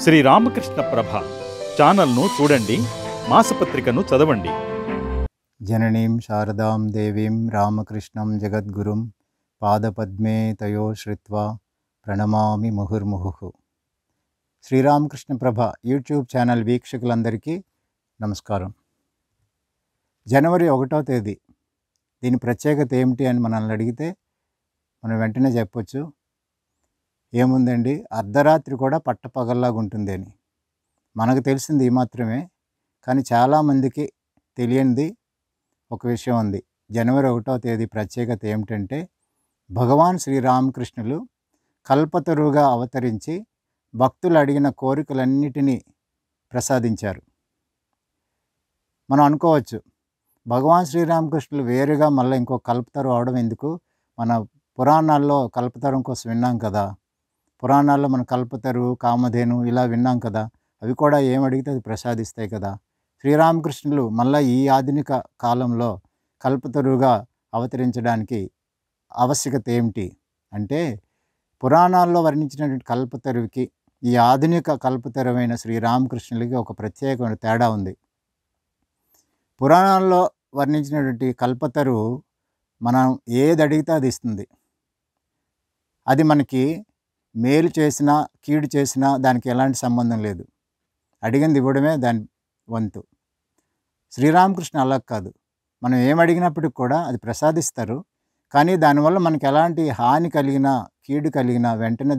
శ్రీ రామకృష్ణ ప్రభ ఛానల్ను చూడండి, మాసపత్రికను చదవండి. జననీం శారదాం దేవీం రామకృష్ణం జగద్గురుం పాదపద్మే తయో శ్రుత్వా ప్రణమామి ముహుర్ముహు. శ్రీరామకృష్ణ ప్రభ యూట్యూబ్ ఛానల్ వీక్షకులందరికీ నమస్కారం. జనవరి 1వ తేదీ, దీని ప్రత్యేకత ఏమిటి అని మనల్ని అడిగితే మనం వెంటనే చెప్పొచ్చు, ఏముందండి, అర్ధరాత్రి కూడా పట్టపగల్లాగా ఉంటుంది అని. మనకు తెలిసింది ఈ మాత్రమే, కానీ చాలామందికి తెలియనిది ఒక విషయం ఉంది. జనవరి 1వ తేదీ ప్రత్యేకత ఏమిటంటే, భగవాన్ శ్రీరామకృష్ణులు కల్పతరువుగా అవతరించి భక్తులు అడిగిన కోరికలన్నిటినీ ప్రసాదించారు. మనం అనుకోవచ్చు, భగవాన్ శ్రీరామకృష్ణులు వేరుగా మళ్ళీ ఇంకో కల్పతరు అవడం ఎందుకు? మన పురాణాల్లో కల్పతరం కోసం విన్నాం కదా, పురాణాల్లో మన కల్పతరు, కామధేను ఇలా విన్నాం కదా, అవి కూడా ఏమడిగితే అది ప్రసాదిస్తాయి కదా. శ్రీరామకృష్ణులు మళ్ళీ ఈ ఆధునిక కాలంలో కల్పతరువుగా అవతరించడానికి ఆవశ్యకత ఏమిటి అంటే, పురాణాల్లో వర్ణించినటువంటి కల్పతరువుకి ఈ ఆధునిక కల్పతరువైన శ్రీరామకృష్ణులకి ఒక ప్రత్యేకమైన తేడా ఉంది. పురాణాల్లో వర్ణించినటువంటి కల్పతరువు మనం ఏది అడిగితే అది ఇస్తుంది. అది మనకి మేలు చేసినా కీడు చేసినా దానికి ఎలాంటి సంబంధం లేదు, అడిగింది ఇవ్వడమే దాని వంతు. శ్రీరామకృష్ణ అలా కాదు, మనం ఏమడిగినప్పటికి కూడా అది ప్రసాదిస్తారు, కానీ దానివల్ల మనకి ఎలాంటి హాని కలిగినా కీడు కలిగినా వెంటనే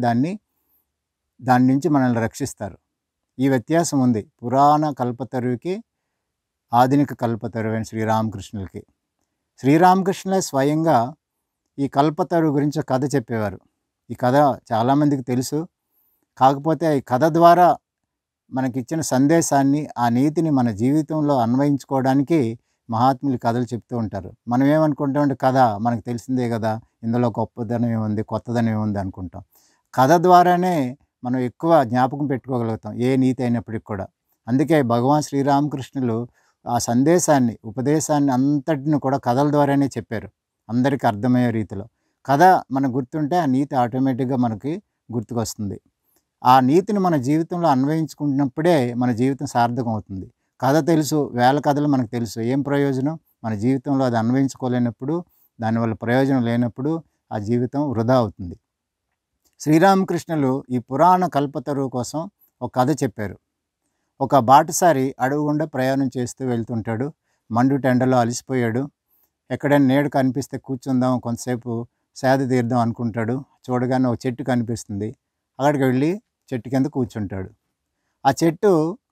దాని నుంచి మనల్ని రక్షిస్తారు. ఈ వ్యత్యాసం ఉంది పురాణ కల్పతరువుకి ఆధునిక కల్పతరువైన శ్రీరామకృష్ణులకి. శ్రీరామకృష్ణులే స్వయంగా ఈ కల్పతరువు గురించి ఒక కథ చెప్పేవారు. ఈ కథ చాలామందికి తెలుసు, కాకపోతే ఈ కథ ద్వారా మనకిచ్చిన సందేశాన్ని, ఆ నీతిని మన జీవితంలో అన్వయించుకోవడానికి మహాత్ములు కథలు చెప్తూ ఉంటారు. మనం ఏమనుకుంటామంటే, కథ మనకు తెలిసిందే కదా, ఇందులో గొప్పదనం ఏముంది, కొత్తదనం ఏముంది అనుకుంటాం. కథ ద్వారానే మనం ఎక్కువ జ్ఞాపకం పెట్టుకోగలుగుతాం, ఏ నీతి అయినప్పటికి కూడా. అందుకే భగవాన్ శ్రీరామకృష్ణులు ఆ సందేశాన్ని, ఉపదేశాన్ని అంతటిని కూడా కథల ద్వారానే చెప్పారు, అందరికీ అర్థమయ్యే రీతిలో. కథ మనకు గుర్తుంటే ఆ నీతి ఆటోమేటిక్గా మనకి గుర్తుకొస్తుంది. ఆ నీతిని మన జీవితంలో అన్వయించుకుంటున్నప్పుడే మన జీవితం సార్థకం అవుతుంది. కథ తెలుసు, వేల కథలు మనకు తెలుసు, ఏం ప్రయోజనం? మన జీవితంలో అది అన్వయించుకోలేనప్పుడు, దానివల్ల ప్రయోజనం లేనప్పుడు ఆ జీవితం వృధా అవుతుంది. శ్రీరామకృష్ణులు ఈ పురాణ కల్పతరువు కోసం ఒక కథ చెప్పారు. ఒక బాటసారి అడవి గుండా ప్రయాణం చేస్తూ వెళ్తుంటాడు. మండుటెండలో అలసిపోయాడు. ఎక్కడైనా నీడ కనిపిస్తే కూర్చుందాం, కొంతసేపు సేద తీద్దాం అనుకుంటాడు. చూడగానే ఒక చెట్టు కనిపిస్తుంది, అక్కడికి వెళ్ళి చెట్టు కింద కూర్చుంటాడు. ఆ చెట్టు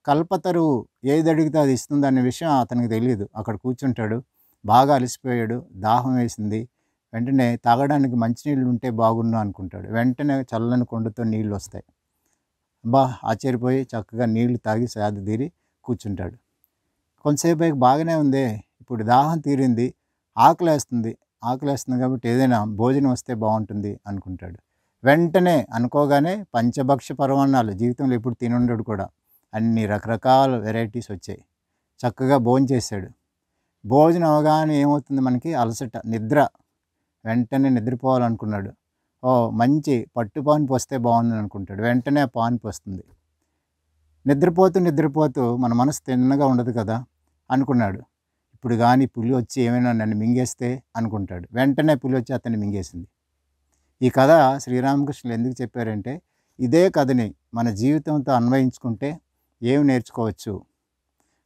కల్పతరువు ఏది అడిగితే అది ఇస్తుంది అనే విషయం అతనికి తెలియదు. అక్కడ కూర్చుంటాడు, బాగా అలసిపోయాడు, దాహం వేసింది. వెంటనే తాగడానికి మంచినీళ్ళు ఉంటే బాగుండు అనుకుంటాడు. వెంటనే చల్లని కుండతో నీళ్ళు వస్తాయి. ఆశ్చర్యపోయి చక్కగా నీళ్లు తాగి సేద తీరి కూర్చుంటాడు. కొంతసేపు బాగానే ఉందే, ఇప్పుడు దాహం తీరింది, ఆకలేస్తుంది కాబట్టి ఏదైనా భోజనం వస్తే బాగుంటుంది అనుకుంటాడు. వెంటనే అనుకోగానే పంచభక్ష పరమాన్నాలు, జీవితంలో ఎప్పుడు తినుండడు కూడా, అన్ని రకరకాల వెరైటీస్ వచ్చాయి. చక్కగా భోంచేశాడు. భోజనం అవగానే ఏమవుతుంది మనకి? అలసట, నిద్ర. వెంటనే నిద్రపోవాలనుకున్నాడు. మంచి పట్టు పాన్పు వస్తే బాగుంది అనుకుంటాడు. వెంటనే ఆ పాన్పు వస్తుంది. నిద్రపోతూ మన మనసు తిన్నగా ఉండదు కదా అనుకున్నాడు. ఇప్పుడు కానీ పులి వచ్చి ఏమైనా నన్ను మింగేస్తే అనుకుంటాడు. వెంటనే పులి వచ్చి అతన్ని మింగేసింది. ఈ కథ శ్రీరామకృష్ణులు ఎందుకు చెప్పారంటే, ఇదే కథని మన జీవితంతో అన్వయించుకుంటే ఏమి నేర్చుకోవచ్చు?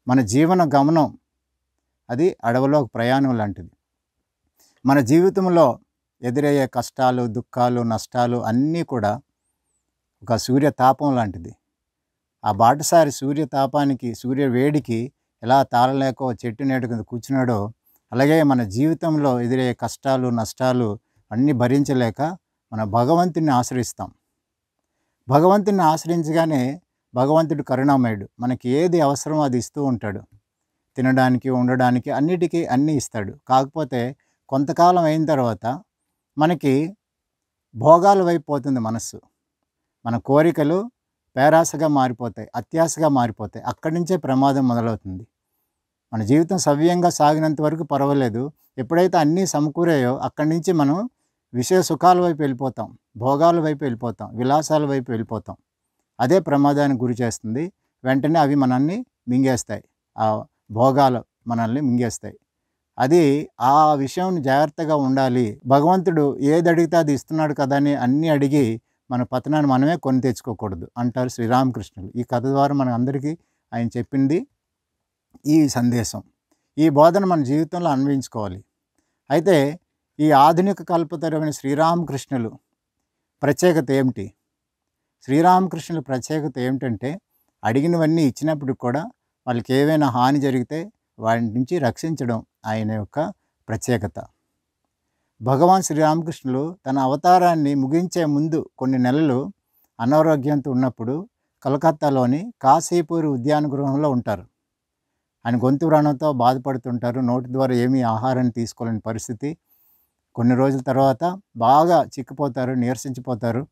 మన జీవన గమనం అది అడవిలో ఒక ప్రయాణం లాంటిది. మన జీవితంలో ఎదురయ్యే కష్టాలు, దుఃఖాలు, నష్టాలు అన్నీ కూడా ఒక సూర్యతాపం లాంటిది. ఆ బాటసారి సూర్యతాపానికి, సూర్యవేడికి ఎలా తాళలేకో చెట్టు నీడ కింద కూర్చున్నాడో, అలాగే మన జీవితంలో ఎదురయ్యే కష్టాలు, నష్టాలు అన్నీ భరించలేక మన భగవంతుడిని ఆశ్రయిస్తాం. భగవంతుడిని ఆశ్రయించగానే భగవంతుడు కరుణామయుడు, మనకి ఏది అవసరమో అది ఇస్తూ ఉంటాడు. తినడానికి, ఉండడానికి, అన్నిటికీ అన్నీ ఇస్తాడు. కాకపోతే కొంతకాలం అయిన తర్వాత మనకి భోగాల వైపు పోతుంది మనస్సు. మన కోరికలు పేరాసగా మారిపోతాయి, అత్యాశగా మారిపోతాయి. అక్కడి నుంచే ప్రమాదం మొదలవుతుంది. మన జీవితం సవ్యంగా సాగినంత వరకు పర్వాలేదు, ఎప్పుడైతే అన్నీ సమకూరాయో అక్కడి నుంచి మనం విషయ సుఖాల వైపు వెళ్ళిపోతాం, భోగాల వైపు వెళ్ళిపోతాం, విలాసాల వైపు వెళ్ళిపోతాం. అదే ప్రమాదానికి గురి చేస్తుంది. వెంటనే అవి మనల్ని మింగేస్తాయి. ఆ భోగాలు మనల్ని మింగేస్తాయి. అది ఆ విషయం జాగ్రత్తగా ఉండాలి. భగవంతుడు ఏది అడిగితే అది ఇస్తున్నాడు కదా అని అన్నీ అడిగి మన పతనాన్ని మనమే కొని తెచ్చుకోకూడదు అంటారు శ్రీరామకృష్ణులు. ఈ కథ ద్వారా మన అందరికీ ఆయన చెప్పింది ఈ సందేశం. ఈ బోధన మన జీవితంలో అన్వయించుకోవాలి. అయితే ఈ ఆధునిక కల్పతరువైన శ్రీరామకృష్ణులు ప్రత్యేకత ఏమిటి? శ్రీరామకృష్ణుల ప్రత్యేకత ఏమిటంటే అడిగినవన్నీ ఇచ్చినప్పుడు కూడా వాళ్ళకి ఏవైనా హాని జరిగితే వాటి నుంచి రక్షించడం ఆయన యొక్క ప్రత్యేకత. భగవాన్ శ్రీరామకృష్ణులు తన అవతారాన్ని ముగించే ముందు కొన్ని నెలలు అనారోగ్యంతో ఉన్నప్పుడు కలకత్తాలోని కాశీపూర్ ఉద్యాన గృహంలో ఉంటారు. ఆయన గొంతు వ్రణంతో బాధపడుతుంటారు. నోటి ద్వారా ఏమీ ఆహారాన్ని తీసుకోలేని పరిస్థితి. కొన్ని రోజుల తర్వాత బాగా చిక్కిపోతారు, నీరసించిపోతారు.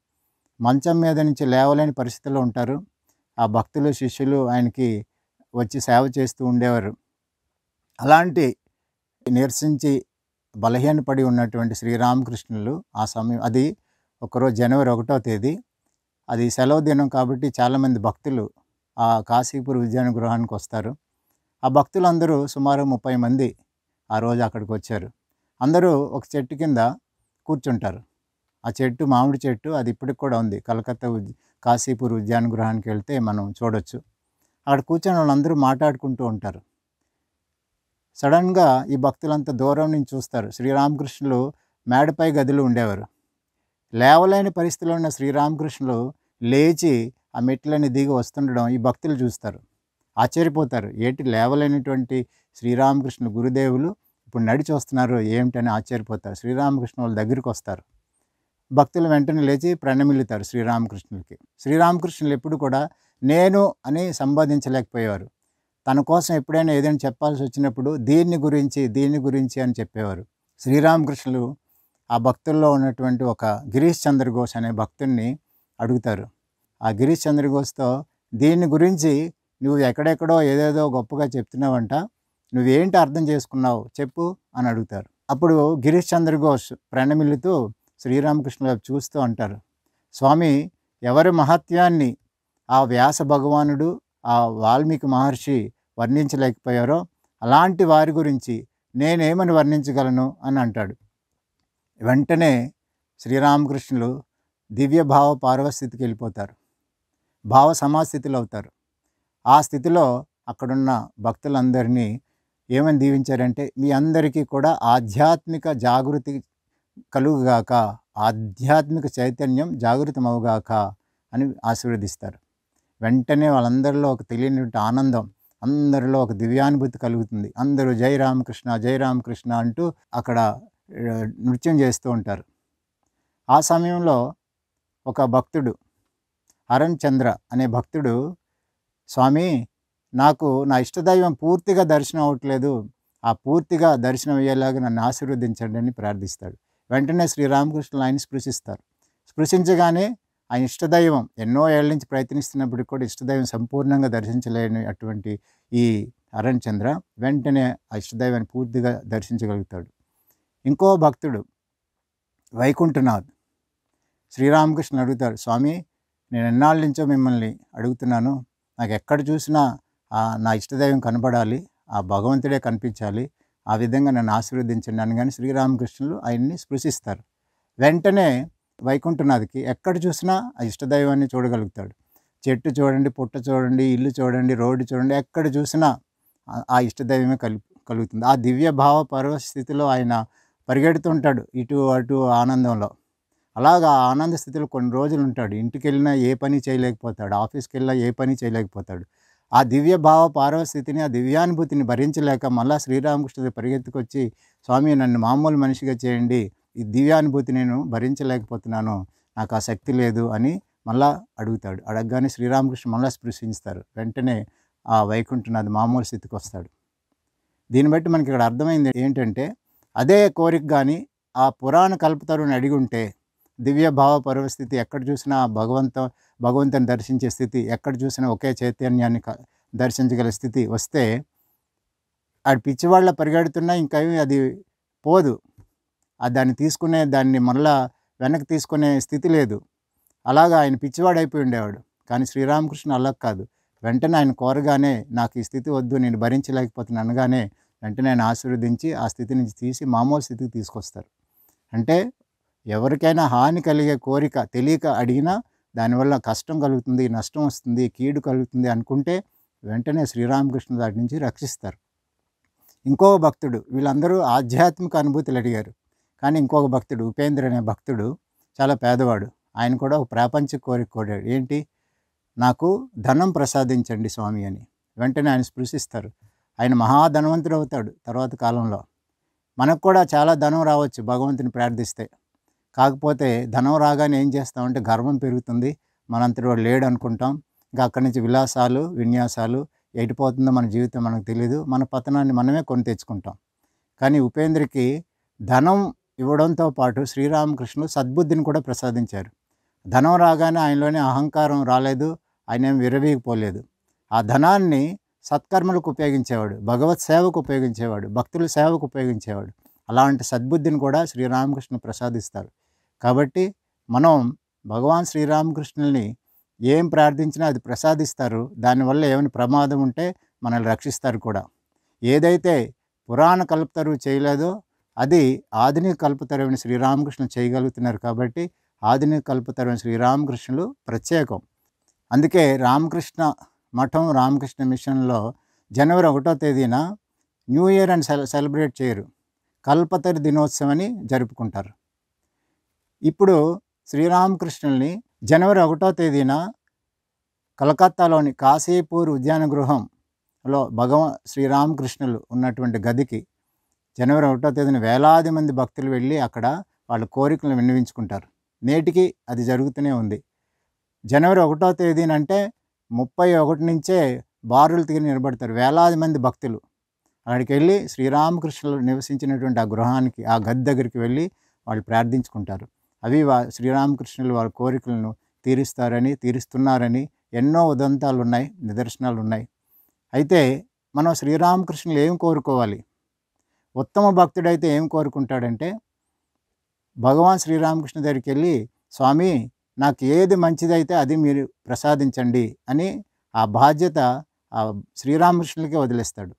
మంచం మీద నుంచి లేవలేని పరిస్థితిలో ఉంటారు. ఆ భక్తులు శిష్యులు ఆయనకి వచ్చి సేవ చేస్తూ ఉండేవారు. అలాంటి నీరసించి బలహీనపడి ఉన్నటువంటి శ్రీరామకృష్ణులు ఆ సమయం అది ఒకరోజు జనవరి 1వ తేదీ, అది సెలవు దినం కాబట్టి చాలామంది భక్తులు ఆ కాశీపూర్ ఉద్యాన గృహానికి వస్తారు. ఆ భక్తులందరూ సుమారు 30 మంది ఆ రోజు అక్కడికి వచ్చారు. అందరూ ఒక చెట్టు కింద కూర్చుంటారు. ఆ చెట్టు మామిడి చెట్టు, అది ఇప్పటికి కూడా ఉంది. కలకత్తా కాశీపూర్ ఉద్యాన గృహానికి వెళ్తే మనం చూడొచ్చు. అక్కడ కూర్చొని వాళ్ళందరూ మాట్లాడుకుంటూ ఉంటారు. సడన్గా ఈ భక్తులంతా దూరం నుంచి చూస్తారు. శ్రీరామకృష్ణులు మేడపై గదిలో ఉండేవారు. లేవలేని పరిస్థితిలో ఉన్న శ్రీరామకృష్ణులు లేచి ఆ మెట్లని దిగి వస్తుండడం ఈ భక్తులు చూస్తారు. ఆశ్చర్యపోతారు. ఏంటి లేవలేనటువంటి శ్రీరామకృష్ణ గురుదేవులు ఇప్పుడు నడిచి వస్తున్నారు ఏమిటని ఆశ్చర్యపోతారు. శ్రీరామకృష్ణ వాళ్ళ దగ్గరికి వస్తారు. భక్తులు వెంటనే లేచి ప్రణమిల్లుతారు శ్రీరామకృష్ణులకి. శ్రీరామకృష్ణులు ఎప్పుడు కూడా నేను అని సంబోధించలేకపోయేవారు. తన కోసం ఎప్పుడైనా ఏదైనా చెప్పాల్సి వచ్చినప్పుడు దీన్ని గురించి అని చెప్పేవారు. శ్రీరామకృష్ణులు ఆ భక్తుల్లో ఉన్నటువంటి ఒక గిరీష్ చంద్ర ఘోష్ అనే భక్తుడిని అడుగుతారు. ఆ గిరీష్ చంద్ర ఘోష్తో దీని గురించి నువ్వు ఎక్కడెక్కడో ఏదేదో గొప్పగా చెప్తున్నావంట, నువ్వేంటి అర్థం చేసుకున్నావు చెప్పు అని అడుగుతారు. అప్పుడు గిరీష్ చంద్ర ఘోష్ ప్రణమిల్లుతూ శ్రీరామకృష్ణ వైపు చూస్తూ అంటారు, స్వామి, ఎవరి మహత్యాన్ని ఆ వ్యాస భగవానుడు, ఆ వాల్మీకి మహర్షి వర్ణించలేకపోయారో అలాంటి వారి గురించి నేనేమని వర్ణించగలను అని అంటాడు. వెంటనే శ్రీరామకృష్ణులు దివ్య భావ పార్వస్థితికి వెళ్ళిపోతారు. భావ సమాస్థితిలో అవుతారు. ఆ స్థితిలో అక్కడున్న భక్తులందరినీ ఏమని దీవించారంటే, మీ అందరికీ కూడా ఆధ్యాత్మిక జాగృతి కలుగుగాక, ఆధ్యాత్మిక చైతన్యం జాగృతమవుగాక అని ఆశీర్వదిస్తారు. వెంటనే వాళ్ళందరిలో ఒక తెలియనటువంటి ఆనందం, అందరిలో ఒక దివ్యానుభూతి కలుగుతుంది. అందరూ జై రామకృష్ణ జై రామకృష్ణ అంటూ అక్కడ నృత్యం చేస్తూ ఉంటారు. ఆ సమయంలో ఒక భక్తుడు, అరణ్ చంద్ర అనే భక్తుడు, స్వామి, నాకు నా ఇష్టదైవం పూర్తిగా దర్శనం అవ్వట్లేదు, ఆ పూర్తిగా దర్శనం అయ్యేలాగా నన్ను ఆశీర్వదించండి అని ప్రార్థిస్తాడు. వెంటనే శ్రీరామకృష్ణులు ఆయన స్పృశిస్తారు. స్పృశించగానే ఆయన ఇష్టదైవం ఎన్నో ఏళ్ళ నుంచి ప్రయత్నిస్తున్నప్పటికీ కూడా ఇష్టదైవం సంపూర్ణంగా దర్శించలేని అటువంటి ఈ అరణ్ చంద్ర వెంటనే ఆ ఇష్టదైవాన్ని పూర్తిగా దర్శించగలుగుతాడు. ఇంకో భక్తుడు వైకుంఠనాథ్ శ్రీరామకృష్ణ అడుగుతాడు, స్వామి, నేను ఎన్నాళ్ళ నుంచో మిమ్మల్ని అడుగుతున్నాను, నాకు ఎక్కడ చూసినా నా ఇష్టదైవం కనపడాలి, ఆ భగవంతుడే కనిపించాలి, ఆ విధంగా నన్ను ఆశీర్వదించండి అని. కానీ శ్రీరామకృష్ణులు ఆయన్ని స్పృశిస్తారు. వెంటనే వైకుంఠనాథ్కి ఎక్కడ చూసినా ఆ ఇష్టదైవాన్ని చూడగలుగుతాడు. చెట్టు చూడండి, పుట్ట చూడండి, ఇల్లు చూడండి, రోడ్డు చూడండి, ఎక్కడ చూసినా ఆ ఇష్టదైవమే కలుగుతుంది. ఆ దివ్య భావ పరవస్థితిలో ఆయన పరిగెడుతుంటాడు ఇటు అటు ఆనందంలో. అలాగా ఆనంద స్థితిలో కొన్ని రోజులు ఉంటాడు. ఇంటికి వెళ్ళినా ఏ పని చేయలేకపోతాడు, ఆఫీస్కి వెళ్ళినా ఏ పని చేయలేకపోతాడు. ఆ దివ్య భావ పార్వస్థితిని, ఆ దివ్యానుభూతిని భరించలేక మళ్ళా శ్రీరామకృష్ణుడు పరిగెత్తుకొచ్చి, స్వామి, నన్ను మామూలు మనిషిగా చేయండి, ఈ దివ్యానుభూతి నేను భరించలేకపోతున్నాను, నాకు ఆ శక్తి లేదు అని మళ్ళా అడుగుతాడు. అడగగానే శ్రీరామకృష్ణ మళ్ళీ స్పృశిస్తారు. వెంటనే ఆ వైకుంఠనాథ్ మామూలు స్థితికి వస్తాడు. దీన్ని బట్టి మనకి ఇక్కడ అర్థమైంది ఏంటంటే, అదే కోరిక కానీ ఆ పురాణ కల్పతరుని అడిగి ఉంటే దివ్య భావ పరవస్థితి, ఎక్కడ చూసినా భగవంతుని దర్శించే స్థితి, ఎక్కడ చూసినా ఒకే చైతన్యాన్ని దర్శించగల స్థితి వస్తే, ఆడు పిచ్చివాళ్ళ పరిగెడుతున్నా ఇంకా అది పోదు, దాన్ని మళ్ళా వెనక్కి తీసుకునే స్థితి లేదు. అలాగా ఆయన పిచ్చివాడైపోయి ఉండేవాడు. కానీ శ్రీరామకృష్ణ అలా కాదు. వెంటనే ఆయన కోరగానే నాకు ఈ స్థితి వద్దు, నేను భరించలేకపోతున్నాను అనగానే వెంటనే ఆయన ఆశీర్వదించి ఆ స్థితి నుంచి తీసి మామూలు స్థితికి తీసుకొస్తారు. అంటే ఎవరికైనా హాని కలిగే కోరిక తెలియక అడిగినా దానివల్ల కష్టం కలుగుతుంది, నష్టం వస్తుంది, కీడు కలుగుతుంది అనుకుంటే వెంటనే శ్రీరామకృష్ణ దాటి నుంచి రక్షిస్తారు. ఇంకో భక్తుడు, వీళ్ళందరూ ఆధ్యాత్మిక అనుభూతులు అడిగారు. కానీ ఇంకొక భక్తుడు, ఉపేంద్ర అనే భక్తుడు చాలా పేదవాడు. ఆయన కూడా ఒక ప్రాపంచిక కోరిక కోరాడు. ఏంటి? నాకు ధనం ప్రసాదించండి స్వామి అని. వెంటనే ఆయన స్పృశిస్తారు. ఆయన మహాధనవంతుడు అవుతాడు తర్వాత కాలంలో. మనకు కూడా చాలా ధనం రావచ్చు భగవంతుని ప్రార్థిస్తే. కాకపోతే ధనం రాగానే ఏం చేస్తామంటే గర్వం పెరుగుతుంది, మనంతటి వాడు లేడు అనుకుంటాం. ఇంకా అక్కడి నుంచి విలాసాలు, విన్యాసాలు, ఎటుపోతుందో మన జీవితం మనకు తెలియదు. మన పతనాన్ని మనమే కొని తెచ్చుకుంటాం. కానీ ఉపేంద్రకి ధనం ఇవ్వడంతో పాటు శ్రీరామకృష్ణులు సద్బుద్ధిని కూడా ప్రసాదించారు. ధనం రాగానే ఆయనలోనే అహంకారం రాలేదు, ఆయన ఏం విరవీగిపోలేదు. ఆ ధనాన్ని సత్కర్మలకు ఉపయోగించేవాడు, భగవత్ సేవకు ఉపయోగించేవాడు, భక్తుల సేవకు ఉపయోగించేవాడు. అలాంటి సద్బుద్ధిని కూడా శ్రీరామకృష్ణ ప్రసాదిస్తారు. కాబట్టి మనం భగవాన్ శ్రీరామకృష్ణుల్ని ఏం ప్రార్థించినా అది ప్రసాదిస్తారు. దానివల్ల ఏమైనా ప్రమాదం ఉంటే మనల్ని రక్షిస్తారు కూడా. ఏదైతే పురాణ కల్పతరువు చేయలేదో అది ఆధునిక కల్పతరువైన శ్రీరామకృష్ణులు చేయగలుగుతున్నారు. కాబట్టి ఆధునిక కల్పతరువైన శ్రీరామకృష్ణులు ప్రత్యేకం. అందుకే రామకృష్ణ మఠం, రామకృష్ణ మిషన్లో జనవరి 1వ తేదీన న్యూ ఇయర్ అని సెలబ్రేట్ చేయరు, కల్పతరు దినోత్సవం అని జరుపుకుంటారు. ఇప్పుడు శ్రీరామకృష్ణుల్ని జనవరి 1వ తేదీన కలకత్తాలోని కాశీపూర్ ఉద్యాన గృహంలో శ్రీరామకృష్ణులు ఉన్నటువంటి గదికి జనవరి 1వ తేదీన వేలాది మంది భక్తులు వెళ్ళి అక్కడ వాళ్ళ కోరికలను విన్నవించుకుంటారు. నేటికి అది జరుగుతూనే ఉంది. జనవరి 1వ తేదీన అంటే 31 నుంచే బారులు తీరి నిలబడతారు వేలాది మంది భక్తులు. అక్కడికి వెళ్ళి శ్రీరామకృష్ణులు నివసించినటువంటి ఆ గృహానికి, ఆ గది దగ్గరికి వెళ్ళి వాళ్ళు ప్రార్థించుకుంటారు. అవి శ్రీరామకృష్ణులు వారి కోరికలను తీరుస్తున్నారని ఎన్నో ఉదంతాలు ఉన్నాయి, నిదర్శనాలు ఉన్నాయి. అయితే మనం శ్రీరామకృష్ణులు ఏం కోరుకోవాలి? ఉత్తమ భక్తుడైతే ఏం కోరుకుంటాడంటే భగవాన్ శ్రీరామకృష్ణ దగ్గరికి వెళ్ళి, స్వామి నాకు ఏది మంచిదైతే అది మీరు ప్రసాదించండి అని ఆ బాధ్యత ఆ శ్రీరామకృష్ణులకే వదిలేస్తాడు.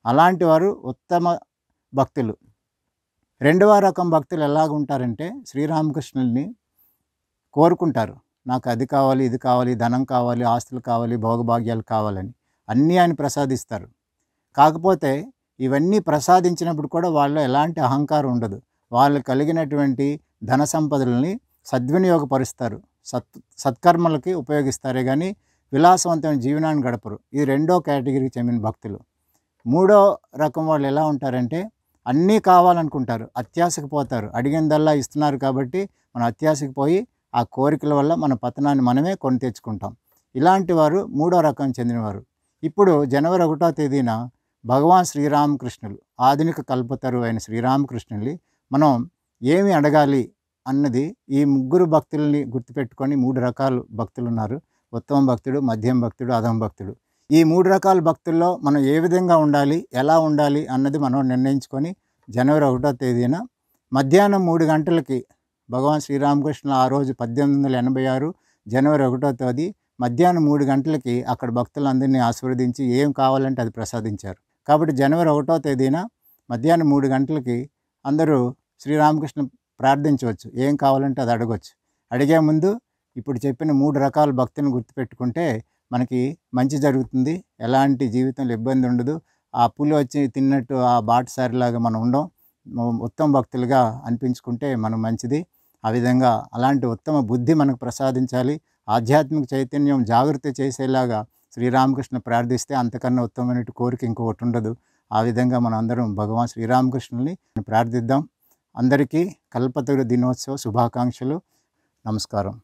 అలాంటి వారు ఉత్తమ భక్తులు. రెండవ రకం భక్తులు ఎలాగుంటారంటే శ్రీరామకృష్ణుల్ని కోరుకుంటారు, నాకు అది కావాలి, ఇది కావాలి, ధనం కావాలి, ఆస్తులు కావాలి, భోగభాగ్యాలు కావాలని. అన్నీ ఆయన ప్రసాదిస్తారు. కాకపోతే ఇవన్నీ ప్రసాదించినప్పుడు కూడా వాళ్ళలో ఎలాంటి అహంకారం ఉండదు. వాళ్ళు కలిగినటువంటి ధన సంపదలని సద్వినియోగపరుస్తారు, సత్కర్మలకి ఉపయోగిస్తారే కానీ విలాసవంతమైన జీవనాన్ని గడపరు. ఇది రెండో కేటగిరీకి చెందిన భక్తులు. మూడో రకం వాళ్ళు ఎలా ఉంటారంటే అన్నీ కావాలనుకుంటారు, అత్యాశకు పోతారు. అడిగిందల్లా ఇస్తున్నారు కాబట్టి మనం అత్యాశకు పోయి ఆ కోరికల వల్ల మన పతనాన్ని మనమే కొని తెచ్చుకుంటాం. ఇలాంటి వారు మూడో రకం చెందినవారు. ఇప్పుడు జనవరి 1వ తేదీన భగవాన్ శ్రీరామకృష్ణులు, ఆధునిక కల్పతరువు అయిన శ్రీరామకృష్ణుల్ని మనం ఏమి అడగాలి అన్నది ఈ ముగ్గురు భక్తుల్ని గుర్తుపెట్టుకొని 3 రకాల భక్తులు ఉన్నారు. ఉత్తమ భక్తుడు, మధ్యం భక్తుడు, అధమ భక్తుడు. ఈ 3 రకాల భక్తుల్లో మనం ఏ విధంగా ఉండాలి, ఎలా ఉండాలి అన్నది మనం నిర్ణయించుకొని జనవరి 1వ తేదీన మధ్యాహ్నం 3 గంటలకి భగవాన్ శ్రీరామకృష్ణ ఆ రోజు 1886 జనవరి 1వ తేదీ మధ్యాహ్నం 3 గంటలకి అక్కడ భక్తులందరినీ ఆశీర్వదించి ఏం కావాలంటే అది ప్రసాదించారు. కాబట్టి జనవరి 1వ తేదీన మధ్యాహ్నం 3 గంటలకి అందరూ శ్రీరామకృష్ణ ప్రార్థించవచ్చు, ఏం కావాలంటే అది అడగవచ్చు. అడిగే ముందు ఇప్పుడు చెప్పిన 3 రకాల భక్తులను గుర్తుపెట్టుకుంటే మనకి మంచి జరుగుతుంది, ఎలాంటి జీవితంలో ఇబ్బంది ఉండదు. ఆ పులి వచ్చి తిన్నట్టు ఆ బాటసారిలాగా మనం ఉండం, ఉత్తమ భక్తులుగా అనిపించుకుంటే మనం మంచిది. ఆ విధంగా అలాంటి ఉత్తమ బుద్ధి మనకు ప్రసాదించాలి. ఆధ్యాత్మిక చైతన్యం జాగృతి చేసేలాగా శ్రీరామకృష్ణ ప్రార్థిస్తే అంతకన్నా ఉత్తమమైన కోరిక ఇంకొకటి ఉండదు. ఆ విధంగా మనం అందరం భగవాన్ శ్రీరామకృష్ణుని ప్రార్థిద్దాం. అందరికీ కల్పతరు దినోత్సవ శుభాకాంక్షలు. నమస్కారం.